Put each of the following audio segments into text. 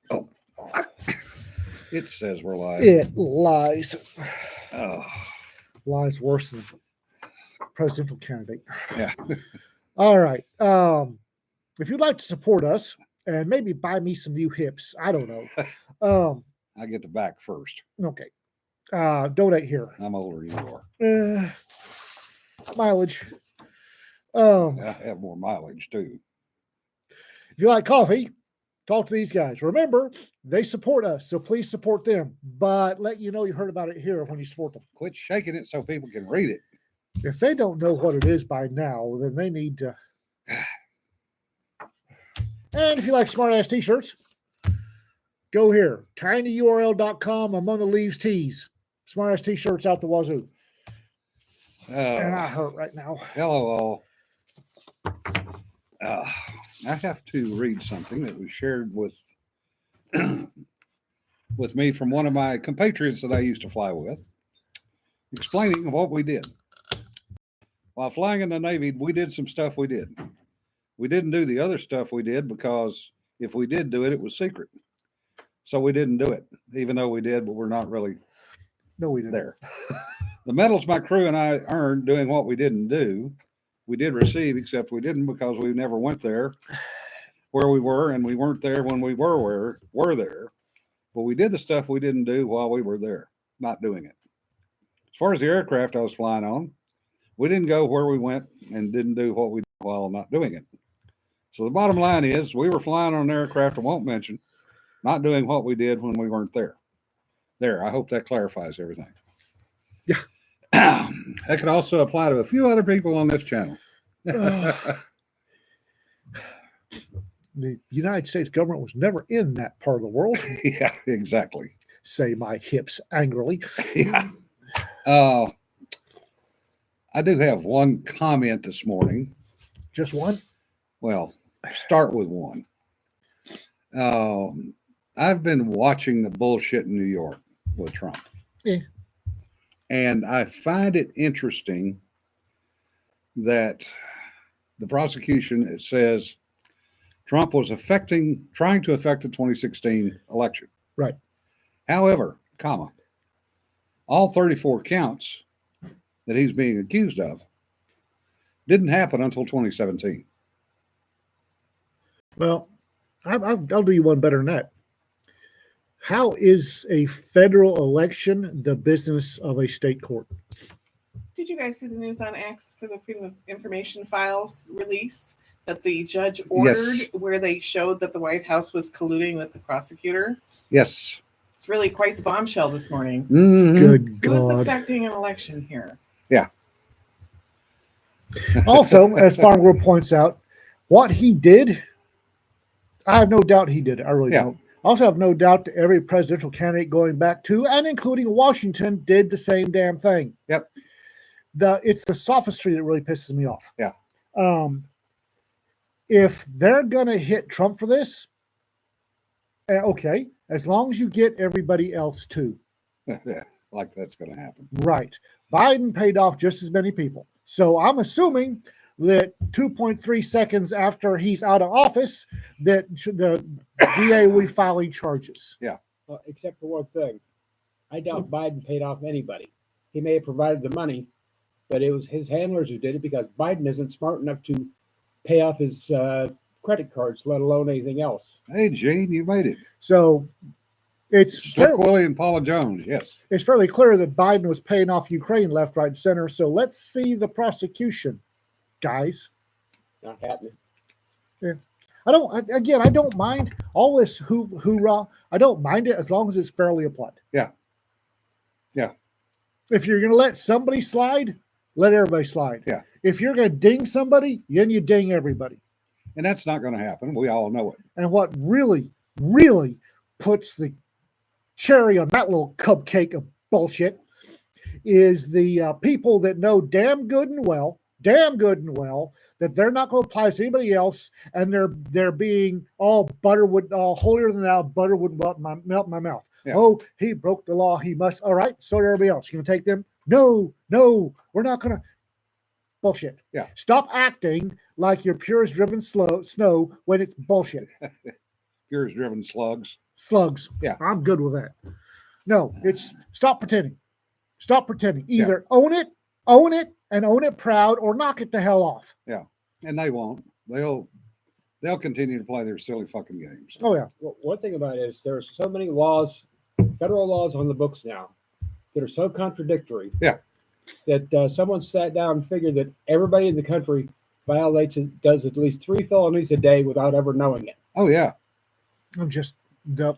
Oh, fuck. It says we're live. It lies. Oh, Lies worse than presidential candidate. yeah. All right. If you'd like to support us and maybe buy me some new hips, I don't know. I get the back first. Okay. Donate here. I'm older than you are. Mileage. I have more mileage too. If you like coffee, talk to these guys. Remember, they support us, so please support them. But let you know you heard about it here when you support them. Quit shaking it so people can read it. If they don't know what it is by now, then they need to. And if you like smart ass t-shirts, go here. tinyurl.com among the leaves tees. Smart ass t-shirts out the wazoo. And I hurt right now. Hello all. I have to read something that was shared with with me from one of my compatriots that I used to fly with, explaining what we did. While flying in the Navy, we did some stuff we did. We didn't do the other stuff we did because if we did do it, it was secret. So we didn't do it, even though we did, but we're not really there. The medals my crew and I earned doing what we didn't do, we did receive, except we didn't because we never went there where we were, and we weren't there when we were there. But we did the stuff we didn't do while we were there, not doing it. As far as the aircraft I was flying on, we didn't go where we went and didn't do what we did while not doing it. So the bottom line is we were flying on an aircraft I won't mention, not doing what we did when we weren't there. There, I hope that clarifies everything. Yeah. That could also apply to a few other people on this channel. The United States government was never in that part of the world. Yeah, exactly. Say my hips angrily. Yeah. I do have one comment this morning. Just one? Well, start with one. I've been watching the bullshit in New York with Trump. Yeah. And I find it interesting that the prosecution, it says Trump was trying to affect the 2016 election. Right. However, all 34 counts that he's being accused of didn't happen until 2017. Well, I'll do you one better than that. How is a federal election the business of a state court? Did you guys see the news on X for the Freedom of Information files release that the judge ordered, where they showed that the White House was colluding with the prosecutor? Yes. It's really quite the bombshell this morning. Mm-hmm. Good God. Who's affecting an election here? Yeah. Also, as Farm Group points out, what he did, I have no doubt he did it. I really don't. I also have no doubt that every presidential candidate going back to and including Washington did the same damn thing. Yep. It's the sophistry that really pisses me off. Yeah. If they're going to hit Trump for this, okay, as long as you get everybody else too. Like that's going to happen. Right. Biden paid off just as many people. So I'm assuming that 2.3 seconds after he's out of office, that the DA will be filing charges. Yeah. Except for one thing. I doubt Biden paid off anybody. He may have provided the money, but it was his handlers who did it because Biden isn't smart enough to pay off his credit cards, let alone anything else. Hey, Gene, you made it. So it's Willie and Paula Jones, yes. It's fairly clear that Biden was paying off Ukraine left, right, and center. So let's see the prosecution, guys. Not happening. Yeah. I don't mind all this hoorah. I don't mind it as long as it's fairly applied. Yeah. Yeah. If you're going to let somebody slide, let everybody slide. Yeah. If you're going to ding somebody, then you ding everybody. And that's not going to happen. We all know it. And what really, really puts the cherry on that little cupcake of bullshit is the people that know damn good and well that they're not going to apply to anybody else, and they're being all holier than thou. Butter would melt in my mouth. Yeah. Oh, he broke the law. He must. All right. So did everybody else. You going to take them? No, we're not going to. Bullshit. Yeah. Stop acting like you're purest driven snow when it's bullshit. Gears driven slugs. Slugs. Yeah. I'm good with that. No, it's stop pretending. Stop pretending. Either own it, and own it proud, or knock it the hell off. And they won't. They'll continue to play their silly fucking games. Oh yeah. Well, one thing about it is there's so many laws, federal laws on the books now that are so contradictory. Yeah. That someone sat down and figured that everybody in the country does at least 3 felonies a day without ever knowing it. Oh yeah. I'm just the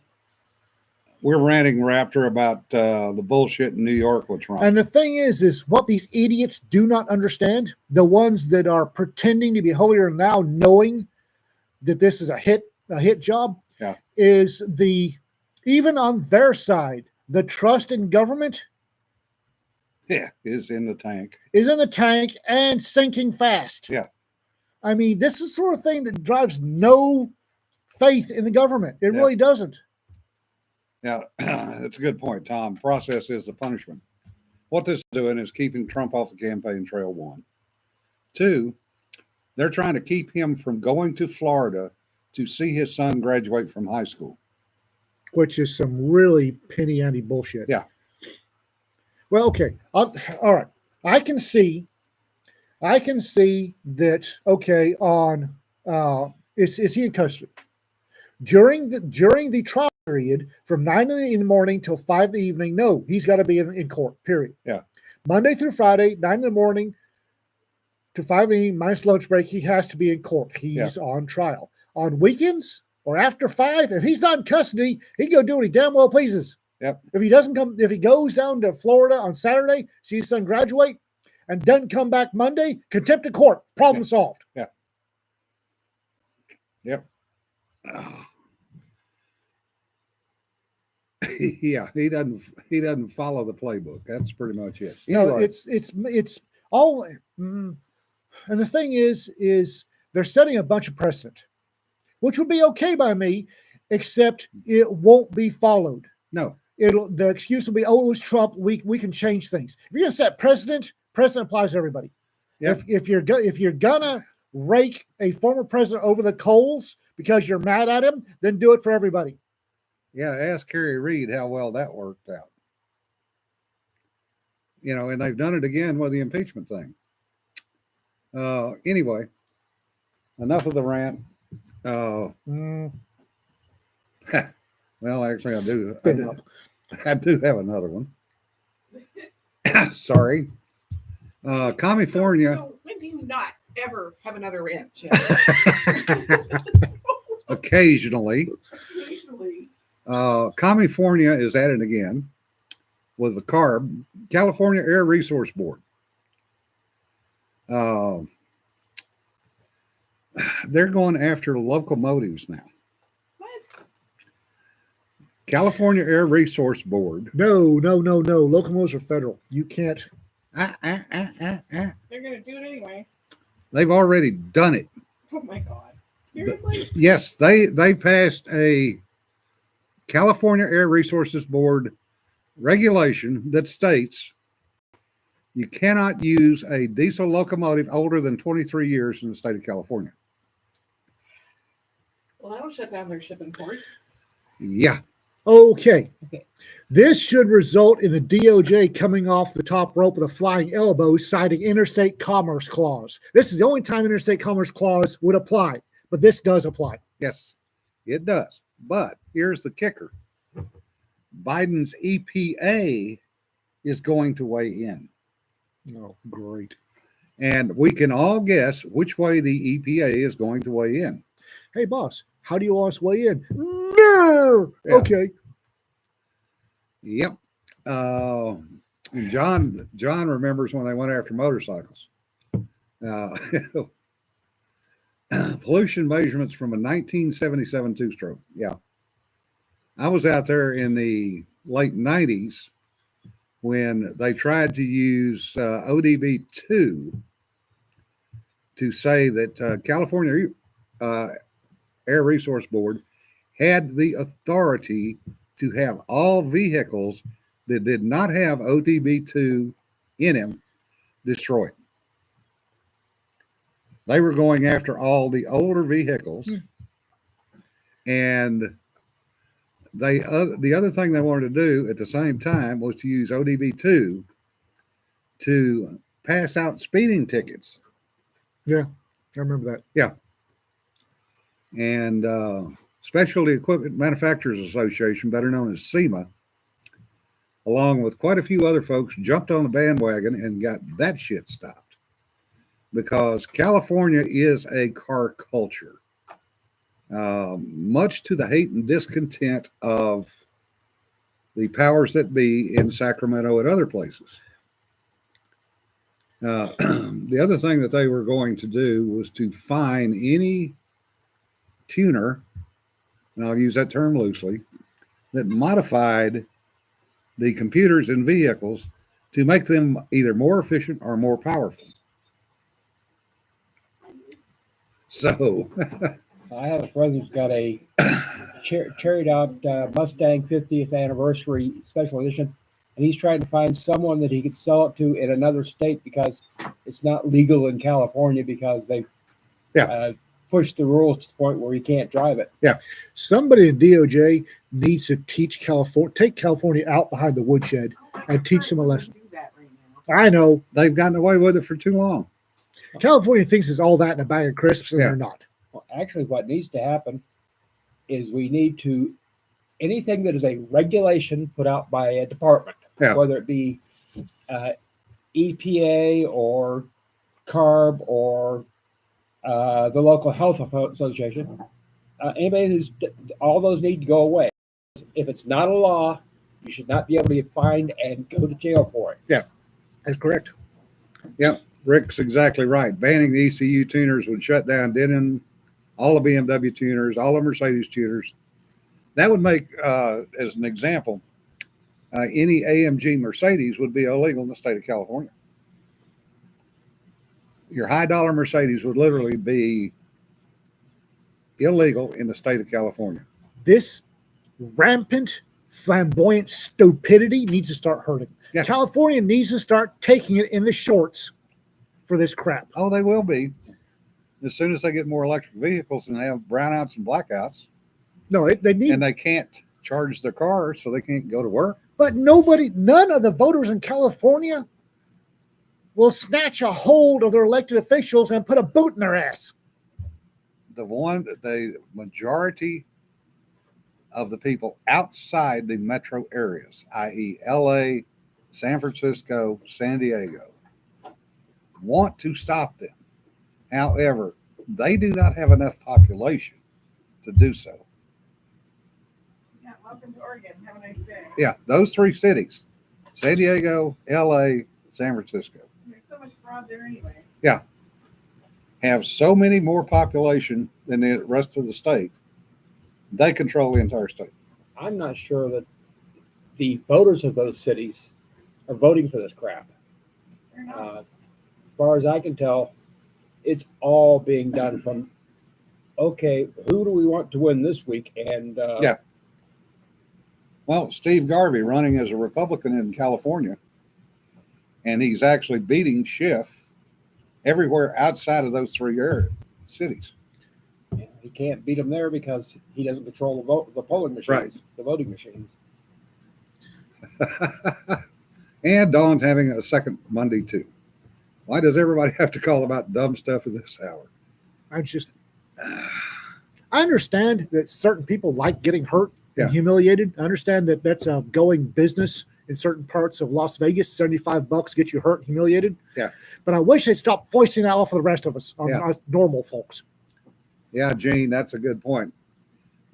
We're ranting Raptor about the bullshit in New York with Trump. and the thing is what these idiots do not understand, the ones that are pretending to be holier than thou, knowing that this is a hit job, Yeah. is even on their side, the trust in government Yeah, is in the tank. is in the tank and sinking fast. Yeah. I mean, this is the sort of thing that drives no faith in the government. It Yeah. really doesn't. Yeah, that's a good point, Tom. Process is the punishment. What this is doing is keeping Trump off the campaign trail, 1. 2, they're trying to keep him from going to Florida to see his son graduate from high school. Which is some really penny ante bullshit. Yeah. Well, okay. All right. I can see that. Okay. On is he in custody during the trial period from 9 in the morning till 5 in the evening? No, he's got to be in court. Period. Yeah. Monday through Friday, 9 in the morning to 5 in the evening minus lunch break. He has to be in court. He's on trial. On weekends or after 5, if he's not in custody, he can go do what he damn well pleases. Yep. If he goes down to Florida on Saturday, see his son graduate, and doesn't come back Monday, contempt of court, problem solved. Yep. Yeah, he doesn't follow the playbook. That's pretty much it. No, Anyway, it's all. And the thing is they're setting a bunch of precedent, which would be okay by me, except it won't be followed. no. The excuse will be, oh, it was Trump. We can change things. If you're gonna set precedent applies to everybody. Yep. If you're gonna rake a former president over the coals because you're mad at him, then do it for everybody. Yeah, ask Harry Reid how well that worked out. And they've done it again with the impeachment thing. Anyway, enough of the rant. Well, actually, I do have another one. Sorry. California. So when do you not ever have another rant, Jim? Occasionally. Occasionally. California is at it again with the CARB, California Air Resource Board. They're going after locomotives now. What? California Air Resource Board. No. Locomotives are federal. You can't. They're gonna do it anyway. They've already done it. Oh my god. Seriously? Yes, they passed a California Air Resources Board regulation that states you cannot use a diesel locomotive older than 23 years in the state of California. Well, that'll shut down their shipping port. Yeah. Okay. This should result in the DOJ coming off the top rope with a flying elbow, citing Interstate Commerce Clause. This is the only time Interstate Commerce Clause would apply, but this does apply. Yes, it does. But here's the kicker. Biden's EPA is going to weigh in. Oh, great. And we can all guess which way the EPA is going to weigh in. Hey, boss, how do you want us to weigh in? No. Yeah. Okay. Yep. And John remembers when they went after motorcycles. Pollution measurements from a 1977 two-stroke. Yeah. I was out there in the late 90s when they tried to use ODB2 to say that California Air Resource Board had the authority to have all vehicles that did not have ODB2 in them destroyed. They were going after all the older vehicles And the other thing they wanted to do at the same time was to use ODB2 to pass out speeding tickets. I remember that. And Specialty Equipment Manufacturers Association, better known as SEMA, along with quite a few other folks, jumped on the bandwagon and got that shit stopped. Because California is a car culture, much to the hate and discontent of the powers that be in Sacramento and other places. The other thing that they were going to do was to fine any tuner, and I'll use that term loosely, that modified the computers in vehicles to make them either more efficient or more powerful. So, I have a friend who's got a cherried out Mustang 50th anniversary special edition, and he's trying to find someone that he could sell it to in another state because it's not legal in California because they've pushed the rules to the point where he can't drive it. Somebody in DOJ needs to take California out behind the woodshed and teach them a lesson. Do that right now. I know they've gotten away with it for too long. California thinks it's all that in a bag of crisps, and they're not. Well, actually, what needs to happen is we need to, anything that is a regulation put out by a department, whether it be EPA or CARB or the local health association, anybody who's, all those need to go away. If it's not a law, you should not be able to get fined and go to jail for it. That's correct. Yep, Rick's exactly right. Banning the ECU tuners would shut down Denon, all the BMW tuners, all the Mercedes tuners. That would make, as an example, any AMG Mercedes would be illegal in the state of California. Your high dollar Mercedes would literally be illegal in the state of California. This rampant, flamboyant stupidity needs to start hurting. Yeah. California needs to start taking it in the shorts for this crap. Oh, they will be. As soon as they get more electric vehicles and they have brownouts and blackouts, No, they need. and they can't charge their cars, so they can't go to work. But none of the voters in California will snatch a hold of their elected officials and put a boot in their ass. The majority of the people outside the metro areas, i.e. LA, San Francisco, San Diego, want to stop them. However, they do not have enough population to do so. Yeah, welcome to Oregon. Have a nice day. Yeah, those three cities, San Diego, LA, San Francisco, There's so much fraud there anyway. have so many more population than the rest of the state. They control the entire state. I'm not sure that the voters of those cities are voting for this crap. They're not. As far as I can tell, it's all being done from, okay, who do we want to win this week? And Well, Steve Garvey running as a Republican in California, and he's actually beating Schiff everywhere outside of those three cities. he can't beat them there because he doesn't control the polling machines, Right. the voting machines. And Dawn's having a second Monday too. Why does everybody have to call about dumb stuff at this hour? I understand that certain people like getting hurt Yeah. and humiliated. I understand that that's a going business in certain parts of Las Vegas. $75 get you hurt and humiliated. Yeah. But I wish they'd stop foisting that off of the rest of us, on Yeah. us normal folks. Yeah, Gene, that's a good point.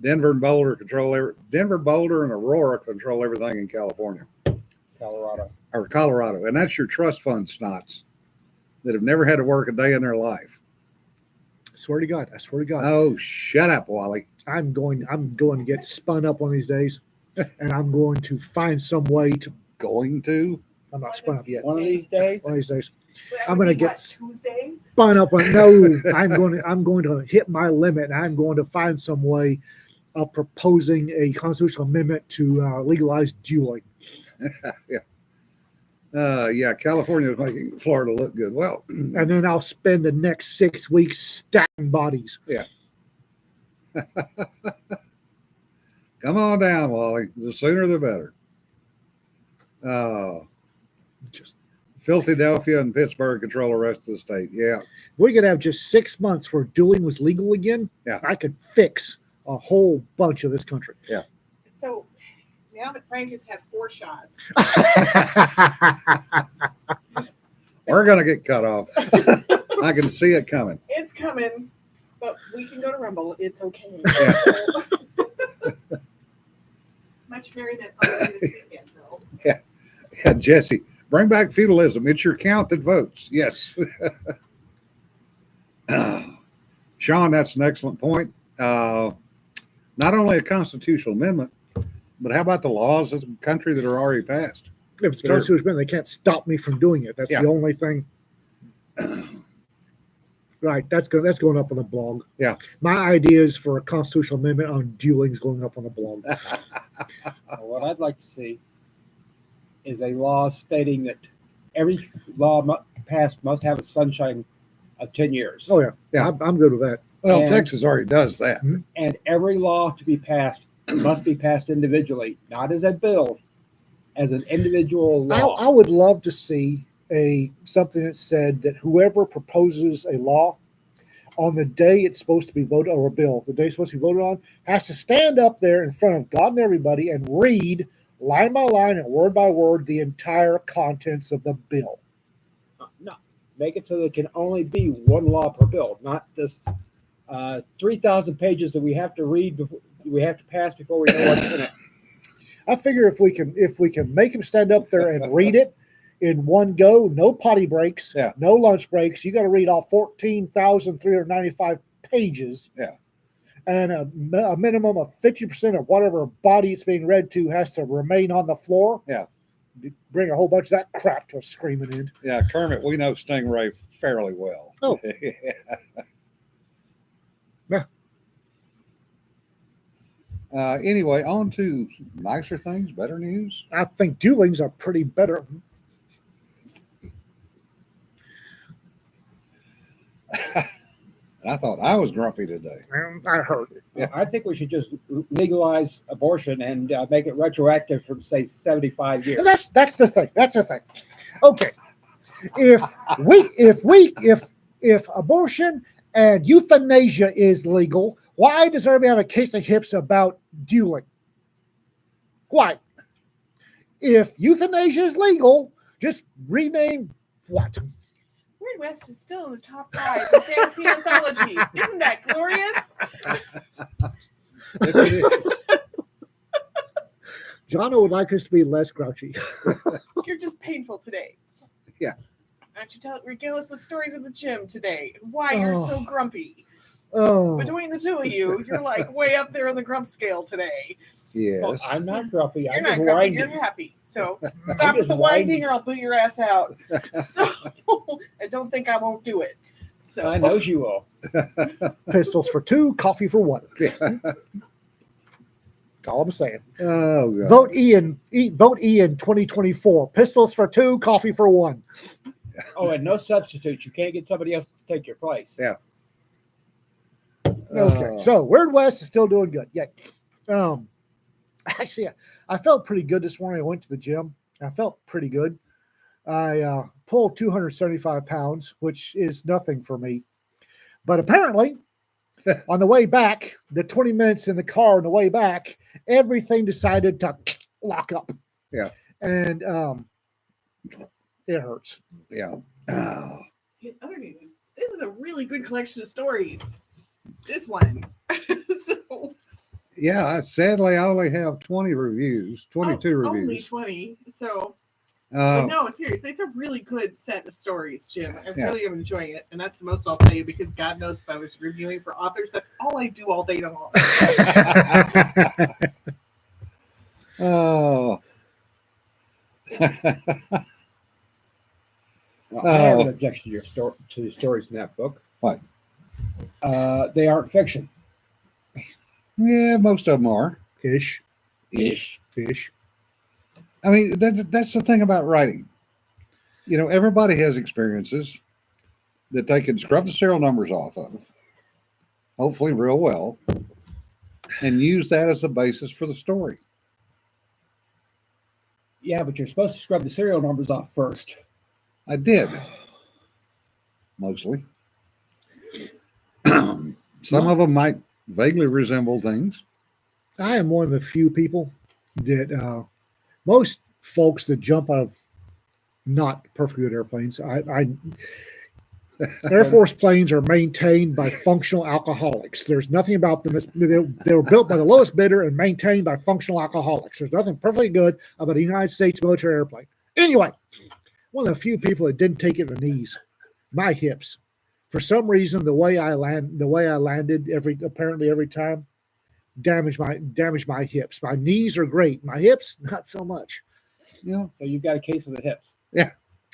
Denver, Boulder, and Aurora control everything in California Colorado. or Colorado, and that's your trust fund snots that have never had to work a day in their life. I swear to God. Oh, shut up, Wally. I'm going to get spun up one of these days, and I'm going to find some way to. Going to? I'm not spun up yet. One of these days, One of these days, That I'm would gonna be get what, Tuesday. spun up. No, I'm going to hit my limit, and I'm going to find some way of proposing a constitutional amendment to legalize dueling. Yeah, California is making Florida look good. Well, And then I'll spend the next 6 weeks stacking bodies. Come on down, Wally. The sooner the better. Just Philadelphia and Pittsburgh control the rest of the state. Yeah. we could have just 6 months where dueling was legal again. Yeah. I could fix a whole bunch of this country. So now that Frank has had 4 shots, We're going to get cut off. I can see it coming. it's coming, but we can go to Rumble. It's okay. Much merriment on this weekend, though. Yeah, Jesse, bring back feudalism. It's your count that votes. Yes. Sean, that's an excellent point. Not only a constitutional amendment, but how about the laws of the country that are already passed? If it's Sure. constitutional, they can't stop me from doing it. That's Yeah. the only thing. Right, that's going up on the blog. Yeah. My ideas for a constitutional amendment on dueling is going up on the blog. What I'd like to see is a law stating that every law passed must have a sunshine of 10 years. Oh yeah, Yeah. I'm good with that. Well, And- Texas already does that. And every law to be passed must be passed individually, not as a bill, as an individual law. I would love to see something that said that whoever proposes a law on the day it's supposed to be voted, or a bill, the day it's supposed to be voted on, has to stand up there in front of God and everybody and read line by line and word by word the entire contents of the bill. No, make it so there can only be one law per bill, not this 3,000 pages that we have to read before we have to pass before we know what's in it. I figure if we can make him stand up there and read it in one go, no potty breaks, Yeah. no lunch breaks. You got to read all 14,395 pages. Yeah. And a minimum of 50% of whatever body it's being read to has to remain on the floor. Yeah. Bring a whole bunch of that crap to a screaming end. Yeah, Kermit, we know Stingray fairly well. Oh. Yeah. Anyway, on to nicer things, better news. I think duelings are pretty better. I thought I was grumpy today. I heard. Yeah. I think we should just legalize abortion and make it retroactive from say 75 years. And that's the thing. That's the thing. Okay. If abortion and euthanasia is legal, why does everybody have a case of hips about dueling? Why? If euthanasia is legal, just rename what? Weird West is still in the top 5 in fantasy anthologies. Isn't that glorious? Yes, it is. Jono would like us to be less grouchy. You're just painful today. Yeah. Why don't you regale us with stories at the gym today? Why you're so Oh. grumpy. Oh, Between the two of you, you're like way up there on the grump scale today. Well, Yes. I'm not grumpy. You're I'm not just grumpy, whining. you're happy. So stop with just the whining. whining or I'll boot your ass out. So I don't think I won't do it. So I know you will. pistols for 2, coffee for 1. That's all I'm saying. Oh, God. Vote Ian 2024. Pistols for 2, coffee for 1. Oh, and no substitutes. You can't get somebody else to take your place. Yeah. Okay, so Weird West is still doing good. Yay. Actually, I felt pretty good this morning. I went to the gym. I felt pretty good. I pulled 275 pounds, which is nothing for me. But apparently, on the way back, the 20 minutes in the car on the way back, everything decided to lock up. Yeah. And it hurts. Yeah. Oh. in other news, this is a really good collection of stories. This one. So Yeah, sadly, I only have 20 reviews, 22 only reviews. 20. So but Uh, no, seriously, it's a really good set of stories, Jim. I Yeah. really am enjoying it, and that's the most I'll tell you because God knows if I was reviewing for authors, that's all I do all day long. oh. Well, I have Oh. an objection to your to the stories in that book. What? They aren't fiction. Yeah, most of them are. Ish. Ish. I mean, that's the thing about writing. You know, everybody has experiences that they can scrub the serial numbers off of, hopefully real well, and use that as the basis for the story. Yeah, but you're supposed to scrub the serial numbers off first. I did. Mostly. Some of them might vaguely resemble things. I am one of the few people that most folks that jump out of not perfectly good airplanes. Air Force planes are maintained by functional alcoholics. There's nothing about them. They were built by the lowest bidder and maintained by functional alcoholics. There's nothing perfectly good about a United States military airplane. Anyway, one of the few people that didn't take it to the knees, my hips. For some reason, the way I landed apparently every time damaged my hips. My knees are great. My hips, not so much. Yeah. So you've got a case of the hips.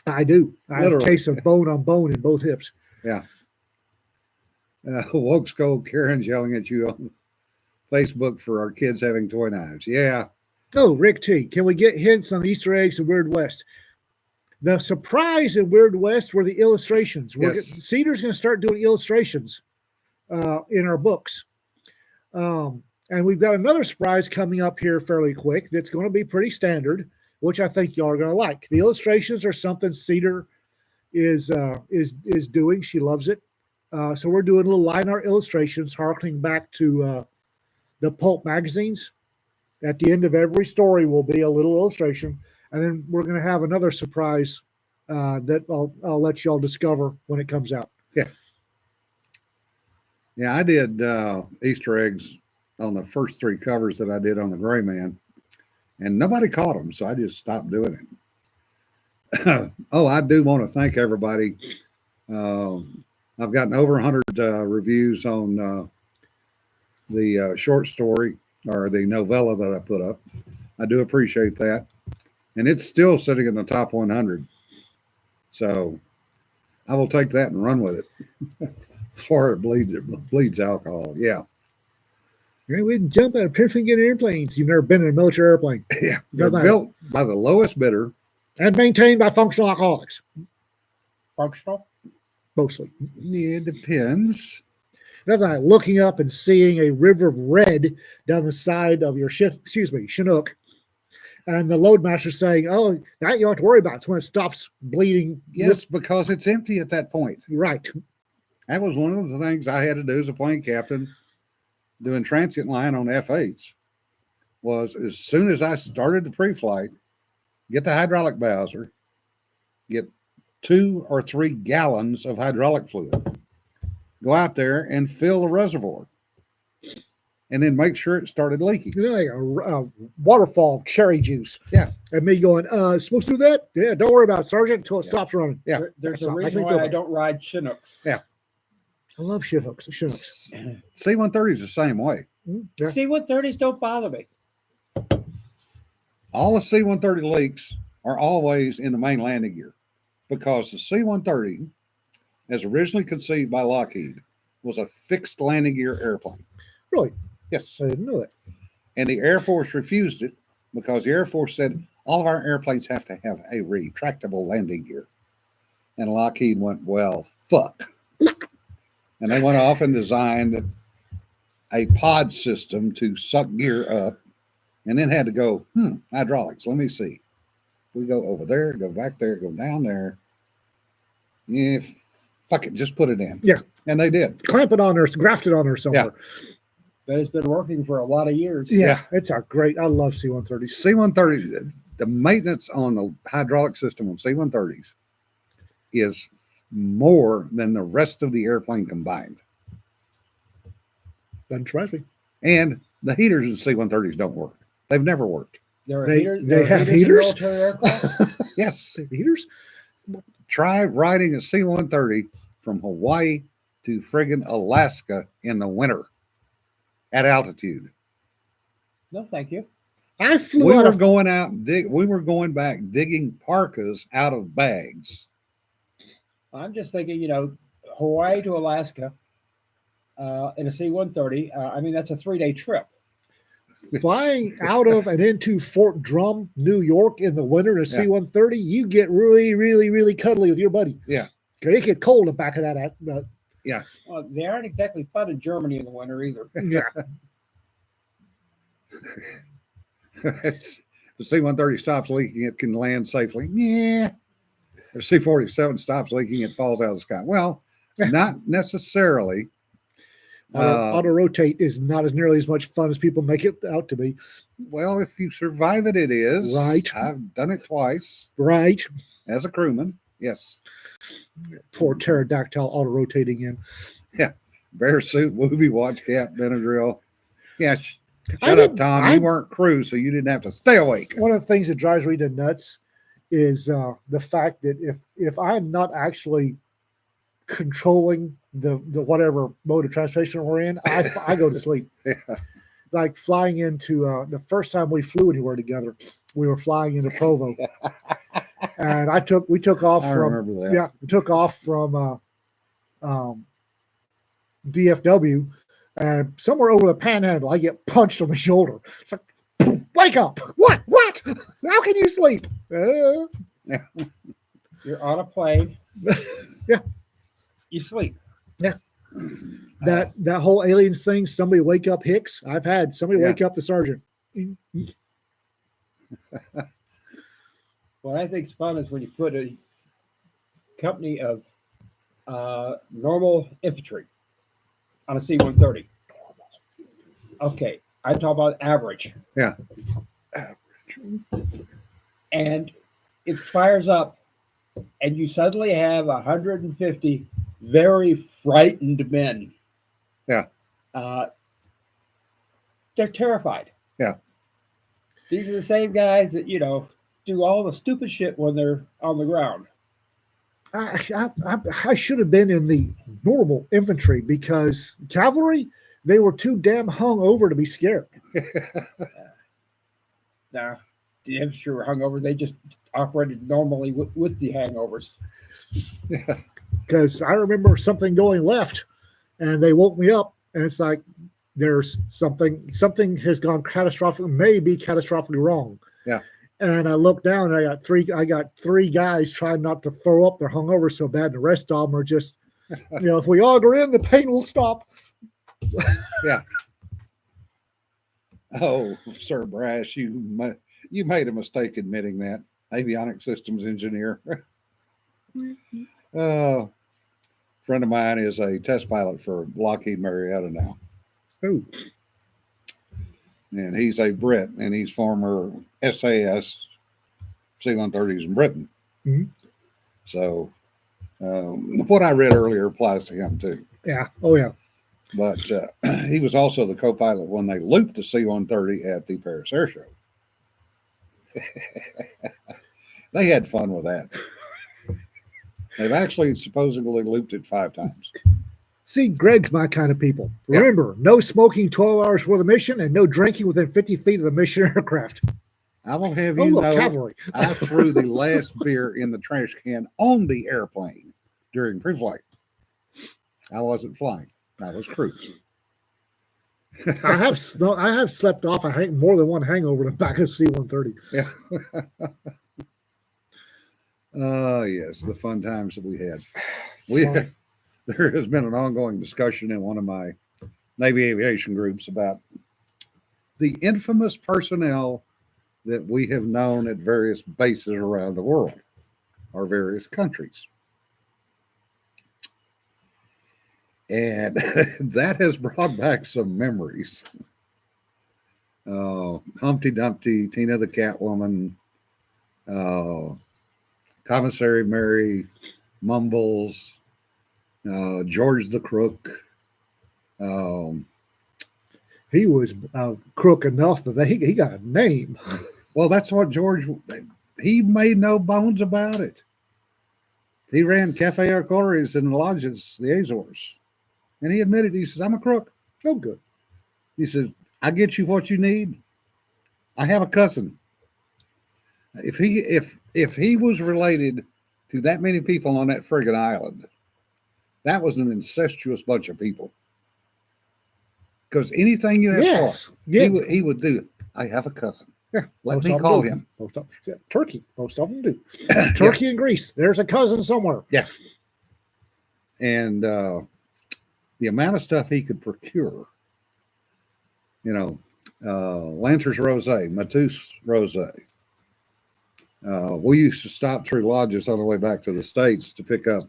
I do. I have a Literally. case of bone on bone in both hips. Woke skull Karen's yelling at you on Facebook for our kids having toy knives. Yeah. Oh, Rick T, can we get hints on Easter eggs in Weird West? The surprise in Weird West were the illustrations. Yes. Cedar's going to start doing illustrations in our books. And we've got another surprise coming up here fairly quick that's going to be pretty standard, which I think y'all are going to like. The illustrations are something Cedar is doing. She loves it. So we're doing little line art illustrations, harkening back to the pulp magazines. At the end of every story will be a little illustration, and then we're going to have another surprise that I'll let y'all discover when it comes out. Yeah, I did Easter eggs on the first 3 covers that I did on the Gray Man, and nobody caught them, so I just stopped doing it. Oh, I do want to thank everybody. I've gotten over 100 reviews on the short story or the novella that I put up. I do appreciate that. And it's still sitting in the top 100. So I will take that and run with it before it bleeds alcohol. Yeah. We can jump out of perfectly good airplanes. You've never been in a military airplane. Yeah. They're built by the lowest bidder. And maintained by functional alcoholics, Functional? mostly. Yeah, it depends. Nothing like looking up and seeing a river of red down the side of your Chinook, and the loadmaster saying, "Oh, that you don't have to worry about. It's when it stops bleeding." Yes, because it's empty at that point. Right. That was one of the things I had to do as a plane captain doing transient line on F8s was as soon as I started the pre-flight, get the hydraulic bowser, get 2 or 3 gallons of hydraulic fluid, go out there and fill the reservoir, and then make sure it started leaking. You know, like a waterfall of cherry juice. Yeah. And me going, supposed to do that? Yeah, don't worry about it, Sergeant, until it stops running. Yeah. There's That's a not- I reason can why feel I that. don't ride Chinooks. I love Chinooks. Chinooks. C-130 is the same way. Yeah. C-130s don't bother me. All the C-130 leaks are always in the main landing gear because the C-130, as originally conceived by Lockheed, was a fixed landing gear airplane. Really? Yes. I didn't know that. And the Air Force refused it because the Air Force said all of our airplanes have to have a retractable landing gear. And Lockheed went, well, fuck. And they went off and designed a pod system to suck gear up and then had to go, hydraulics, let me see. We go over there, go back there, go down there. Yeah, fuck it, just put it in. Yeah. And they did. Clamp it on her, graft it on her somewhere. But it's been working for a lot of years. Yeah. It's a great, I love C-130s. C-130, the maintenance on the hydraulic system on C-130s is more than the rest of the airplane combined. Doesn't surprise me. And the heaters in C-130s don't work. They've never worked. There are They- heaters, they there are have in heaters? military aircraft. Yes. Heaters? Try riding a C-130 from Hawaii to friggin' Alaska in the winter at altitude. No, thank you. I flew We out were of going out, we were going back digging parkas out of bags. I'm just thinking, Hawaii to Alaska in a C-130. I mean, that's a 3-day trip. flying out of and into Fort Drum, New York in the winter in a Yeah. C-130. You get really, really, really cuddly with your buddy. Yeah. Okay, it gets cold in the back of that. Well, they aren't exactly fun in Germany in the winter either. Yeah. If the C-130 stops leaking, it can land safely. Yeah. If C-47 stops leaking, it falls out of the sky. Well, not necessarily. Auto rotate is not as nearly as much fun as people make it out to be. Well, if you survive it, it is. Right. I've done it twice Right. as a crewman. Yes. Poor pterodactyl auto rotating in. Bear suit, wooby, watch cap, Benadryl. Yeah. I Shut up, didn't- Tom. I- You weren't crew, so you didn't have to stay awake. One of the things that drives me to nuts is the fact that if I'm not actually controlling the whatever mode of transportation we're in, I go to sleep. Yeah. Like flying into the first time we flew anywhere together, we were flying into Provo, and we took off I from remember that. yeah, we took off from DFW, and somewhere over the Panhandle, I get punched on the shoulder. It's like, "Boom, wake up! What? How can you sleep?" You're on a plane. Yeah. You sleep. That whole aliens thing. Somebody wake up Hicks. I've had somebody Yeah. wake up the sergeant. What I think's fun is when you put a company of normal infantry on a C-130. Okay, I'm talking about average. Yeah. And it fires up, and you suddenly have 150 very frightened men. Yeah. They're terrified. Yeah. These are the same guys that, do all the stupid shit when they're on the ground. I should have been in the normal infantry because cavalry, they were too damn hung over to be scared. Now, the infantry were hungover. They just operated normally with the hangovers. Because I remember something going left, and they woke me up, and it's like there's something has gone catastrophic, may be catastrophically wrong. Yeah. And I looked down, and I got three guys trying not to throw up. They're hungover so bad, and the rest of them are just, if we auger in, the pain will stop. Oh, Sir Brash, you made a mistake admitting that. Avionic systems engineer. Friend of mine is a test pilot for Lockheed Marietta now. Oh, And he's a Brit, and he's former SAS C-130s in Britain. Mhm. So what I read earlier applies to him too. yeah. Oh, yeah. But he was also the co-pilot when they looped the C-130 at the Paris Air Show. They had fun with that. They've actually supposedly looped it 5 times. See, Greg's my kind of people. Yeah. Remember, no smoking 12 hours before the mission and no drinking within 50 feet of the mission aircraft. I will have Oh, you look, know, cavalry. I threw the last beer in the trash can on the airplane during pre-flight. I wasn't flying. I was crew. I have slept off more than one hangover in the back of C-130. Yeah. Yes, the fun times that we had. Fun. There has been an ongoing discussion in one of my Navy aviation groups about the infamous personnel that we have known at various bases around the world or various countries. And that has brought back some memories. Humpty Dumpty, Tina the Catwoman, Commissary Mary, Mumbles, George the Crook. He was crook enough that he got a name. Well, that's what he made no bones about it. He ran Cafe Arcores in the lodges, the Azores. And he admitted, he says, I'm a crook. Oh, good. He says, I get you what you need. I have a cousin. If he was related to that many people on that friggin' island, that was an incestuous bunch of people. Because anything you ask Yes. for, Yeah. he would do. I have a cousin. Yeah. Let Most me of them call do. him. Turkey. Most of them do. Turkey and Greece. There's a cousin somewhere. Yeah. And the amount of stuff he could procure, Lancers Rosé, Matus Rosé. We used to stop through lodges on the way back to the States to pick up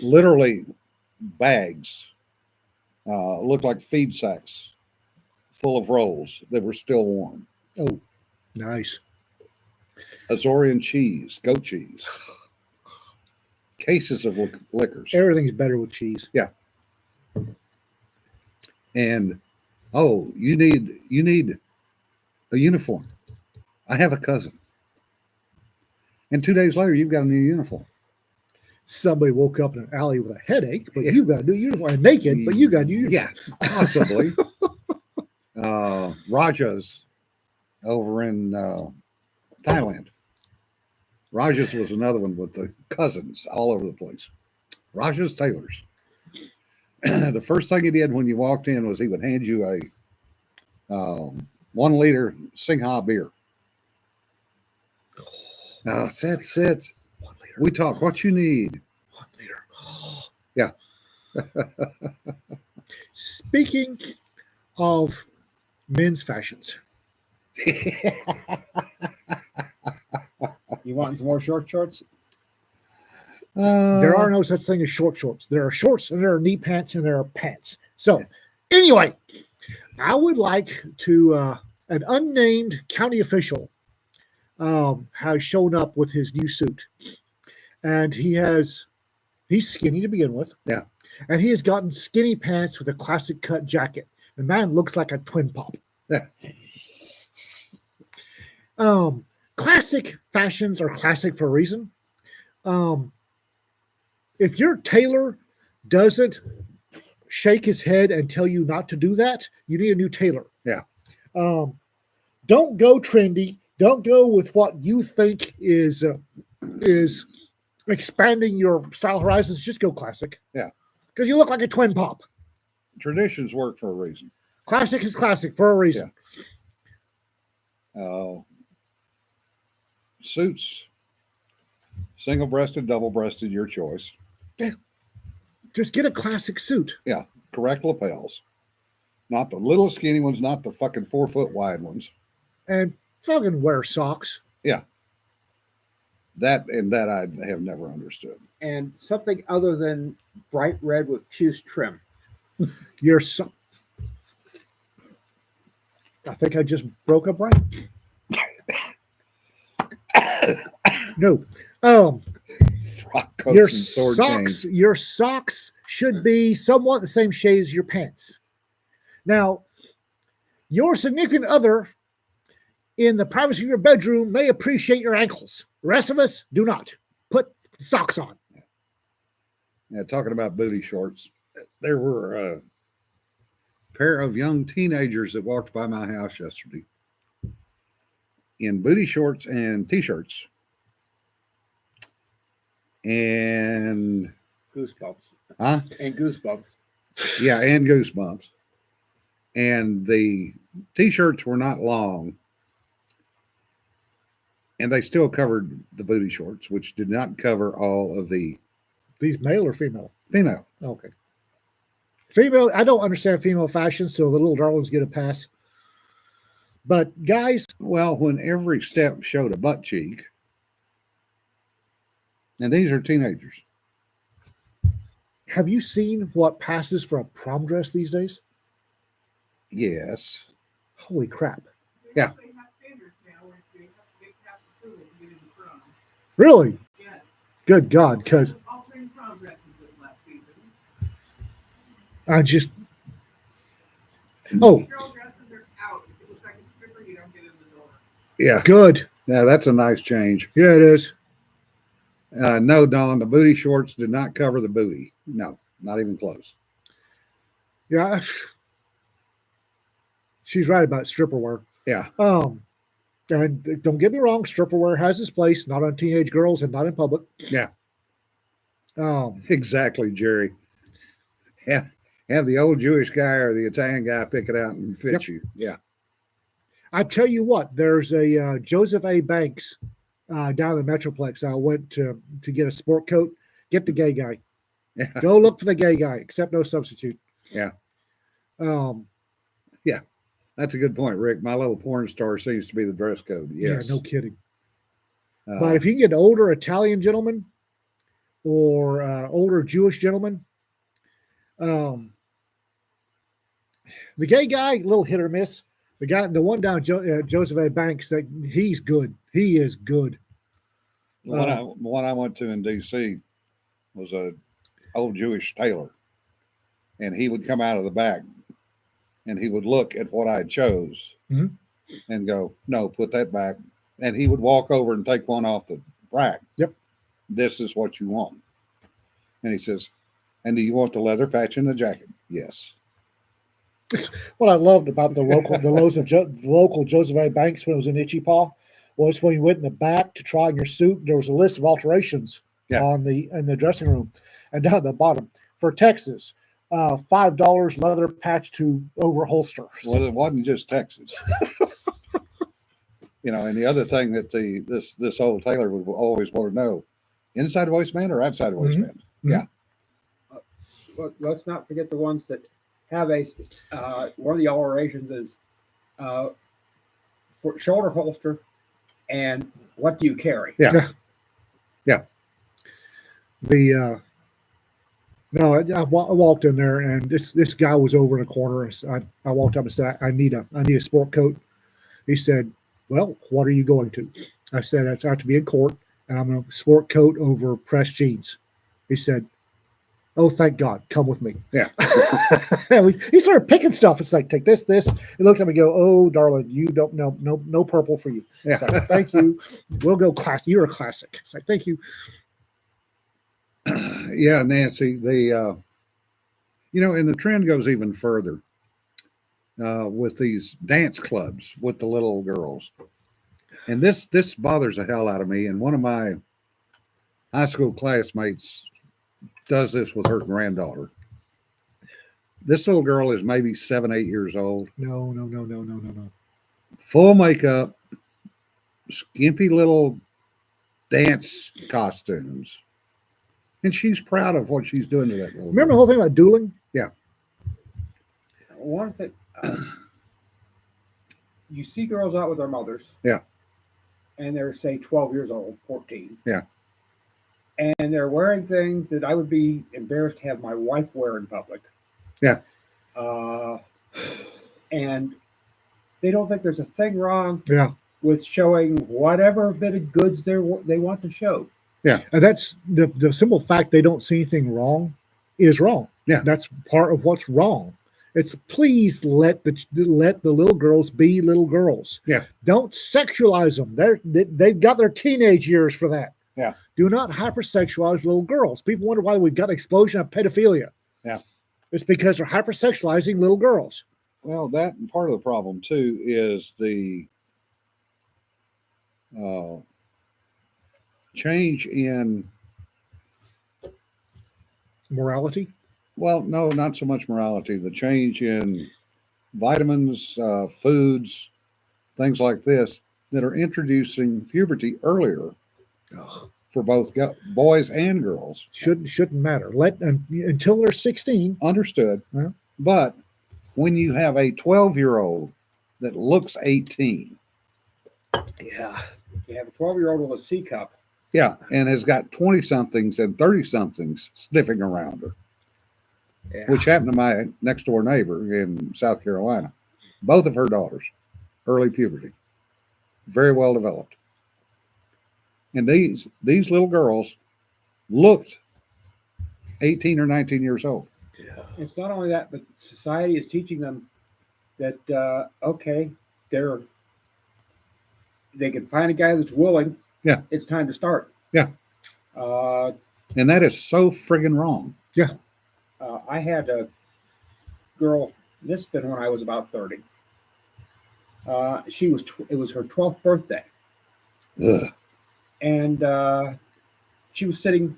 literally bags, looked like feed sacks full of rolls that were still warm. Oh, nice. Azorean cheese, goat cheese, cases of liquors. Everything's better with cheese. And oh, you need a uniform. I have a cousin. And 2 days later, you've got a new uniform. Somebody woke up in an alley with a headache, but you got a new uniform. And naked, but you got a new uniform. Yeah, possibly. Raja's over in Thailand. Raja's was another one with the cousins all over the place. Raja's tailors. The first thing he did when you walked in was he would hand you a 1 liter Singha beer. That's it. 1 liter. We talk what you need. 1 liter. Yeah. Speaking of men's fashions, You want some more short shorts? there are no such thing as short shorts. There are shorts and there are knee pants and there are pants. So, anyway, I would like to, an unnamed county official has shown up with his new suit. And he's skinny to begin with. Yeah. And he has gotten skinny pants with a classic cut jacket. The man looks like a twin pop. Yeah. Classic fashions are classic for a reason. If your tailor doesn't shake his head and tell you not to do that, you need a new tailor. Yeah. Don't go trendy. Don't go with what you think is expanding your style horizons. Just go classic. Yeah. Because you look like a twin pop. Traditions work for a reason. Classic is classic for a reason. Suits, single-breasted, double-breasted, your choice. Just get a classic suit. Correct lapels, not the little skinny ones, not the fucking 4 foot wide ones. And fucking wear socks. That I have never understood. And something other than bright red with puce trim. I think I just broke up right. No. Frock coats Your and sword socks, chains. your socks should be somewhat the same shade as your pants. Now, your significant other in the privacy of your bedroom may appreciate your ankles. The rest of us do not. Put socks on. Yeah, talking about booty shorts, there were a pair of young teenagers that walked by my house yesterday in booty shorts and t-shirts. And Goosebumps. huh? And goosebumps. Yeah, and goosebumps. And the t-shirts were not long. And they still covered the booty shorts, which did not cover all of the These male or female? female. Okay. Female, I don't understand female fashion, so the little darlings get a pass. But guys, Well, when every step showed a butt cheek, and these are teenagers. have you seen what passes for a prom dress these days? Yes. Holy crap. They Yeah. actually have standards now where they have to get past approval to get into prom. Really? Yes. Good God, because Altering prom dresses this last season. I just, oh, Girl dresses are out. If you look like a stripper, you don't get in the door. Yeah. good. Now that's a nice change. Yeah, it is. No, Don, the booty shorts did not cover the booty. No, not even close. Yeah. She's right about stripper wear. Yeah. And don't get me wrong, stripper wear has its place, not on teenage girls and not in public. Yeah. Um, Exactly, Jerry. Have the old Jewish guy or the Italian guy pick it out and fit Yep. you. Yeah. I tell you what, there's a Joseph A. Banks down in the Metroplex. I went to get a sport coat. Get the gay guy. Yeah. Go look for the gay guy, except no substitute. Yeah. Um, That's a good point, Rick. My little porn star seems to be the dress code. Yes. Yeah, no kidding. Uh, But if you can get an older Italian gentleman or older Jewish gentleman, the gay guy, little hit or miss. The one down Joseph A. Banks, that he's good. He is good. the one I went to in D.C. was a old Jewish tailor, and he would come out of the back, and he would look at what I chose, Mhm. and go, "No, put that back." And he would walk over and take one off the rack. Yep. This is what you want. And he says, "And do you want the leather patch in the jacket?" Yes. What I loved about the local Joseph A. Banks when it was in Itchy Paw was when you went in the back to try on your suit, there was a list of alterations Yeah. in the dressing room, and down at the bottom for Texas, $5 leather patch to over holster. Well, it wasn't just Texas. And the other thing that this old tailor would always want to know: inside the waistband or outside the Mhm. waistband? Let's not forget the ones that have one of the alterations is for shoulder holster and what do you carry? Yeah. No, I walked in there and this guy was over in a corner. And I walked up and said, I need a sport coat. He said, "Well, what are you going to?" I said, "I have to be in court, and I'm going to sport coat over pressed jeans." He said, "Oh, thank God, come with me." Yeah. He started picking stuff. It's like, take this. He looked at me and go, "Oh, darling, you don't know, no purple for you." Yeah. It's like, "Thank you. We'll go classic. You're a classic." It's like, "Thank you." Yeah, Nancy. And the trend goes even further with these dance clubs with the little girls, and this bothers the hell out of me. And one of my high school classmates does this with her granddaughter. This little girl is maybe 7, 8 years old. No. Full makeup, skimpy little dance costumes. And she's proud of what she's doing to that little Remember the girl. whole thing about dueling? One thing, you see girls out with their mothers. Yeah. And they're, say, 12 years old, 14. Yeah. And they're wearing things that I would be embarrassed to have my wife wear in public. Yeah. And they don't think there's a thing wrong Yeah. with showing whatever bit of goods they want to show. And that's the simple fact they don't see anything wrong is wrong. Yeah. That's part of what's wrong. It's please let the little girls be little girls. Yeah. Don't sexualize them. They've got their teenage years for that. Yeah. Do not hypersexualize little girls. People wonder why we've got an explosion of pedophilia. Yeah. It's because they're hypersexualizing little girls. Well, that part of the problem too is the change in. Morality. Well, no, not so much morality. The change in vitamins, foods, things like this that are introducing puberty earlier for both boys and girls. Shouldn't matter. Until they're 16. Understood. Yeah. But when you have a 12-year-old that looks 18, Yeah. You have a 12-year-old with a C cup. yeah, and has got 20-somethings and 30-somethings sniffing around her, Yeah. which happened to my next door neighbor in South Carolina. Both of her daughters, early puberty, very well developed. And these little girls looked 18 or 19 years old. It's not only that, but society is teaching them that okay, they can find a guy that's willing. Yeah. It's time to start. Yeah. And that is so friggin' wrong. I had a girl. This has been when I was about 30. It was her 12th birthday, Ugh. and she was sitting.